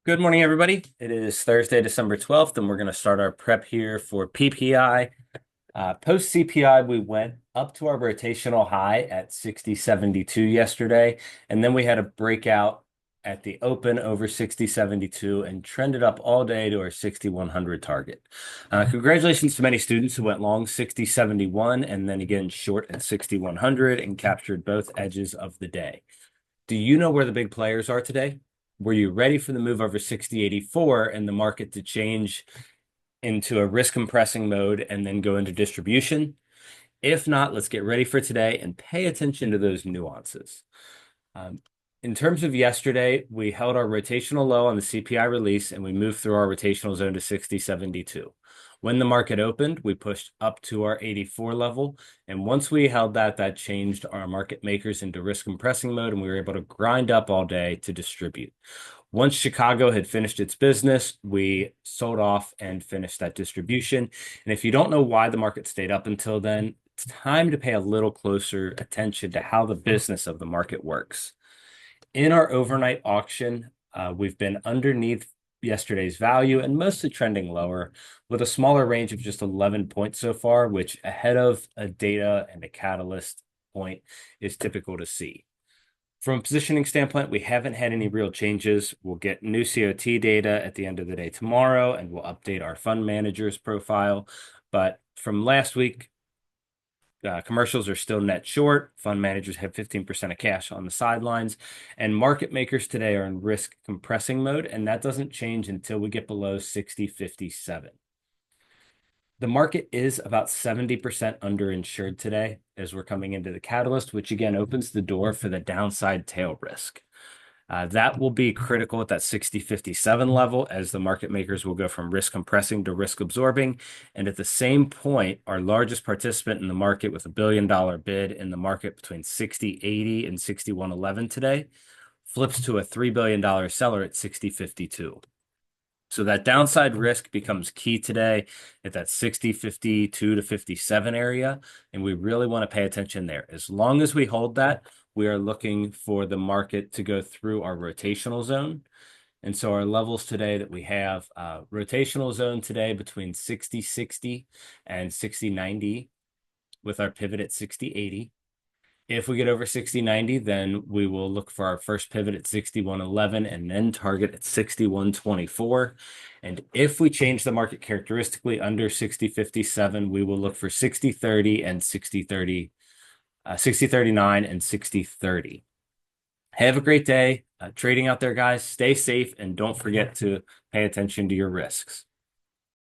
Good morning, everybody. It is Thursday, December 12th, and we're going to start our prep here for PPI. Post CPI, we went up to our rotational high at 60.72 yesterday, and then we had a breakout at the open over 60.72 and trended up all day to our 6100 target. Congratulations to many students who went long 60.71 and then again short at 6100 and captured both edges of the day. Do you know where the big players are today? Were you ready for the move over 60.84 and the market to change into a risk compressing mode and then go into distribution? If not, let's get ready for today and pay attention to those nuances. In terms of yesterday, we held our rotational low on the CPI release and we moved through our rotational zone to 60.72. When the market opened, we pushed up to our 84 level. And once we held that changed our market makers into risk compressing mode, and we were able to grind up all day to distribute. Once Chicago had finished its business, we sold off and finished that distribution. And if you don't know why the market stayed up until then, it's time to pay a little closer attention to how the business of the market works. In our overnight auction, we've been underneath yesterday's value and mostly trending lower with a smaller range of just 11 points so far, which ahead of a data and a catalyst point is typical to see. From a positioning standpoint, we haven't had any real changes. We'll get new COT data at the end of the day tomorrow, and we'll update our fund manager's profile. But from last week, commercials are still net short. Fund managers have 15% of cash on the sidelines, and market makers today are in risk compressing mode, and that doesn't change until we get below 60.57. The market is about 70% underinsured today as we're coming into the catalyst, which again opens the door for the downside tail risk. That will be critical at that 60.57 level as the market makers will go from risk compressing to risk absorbing. And at the same point, our largest participant in the market with $1 billion bid in the market between 60.80 and 61.11 today flips to a $3 billion seller at 60.52. So that downside risk becomes key today at that 60.52 to 57 area. And we really want to pay attention there. As long as we hold that, we are looking for the market to go through our rotational zone. And so our levels today that we have, rotational zone today between 60.60 and 60.90 with our pivot at 60.80. If we get over 60.90, then we will look for our first pivot at 61.11 and then target at 61.24. And if we change the market characteristically under 60.57, we will look for 60.30 and 60.30, 60.39 and 60.30. Have a great day trading out there, guys. Stay safe and don't forget to pay attention to your risks.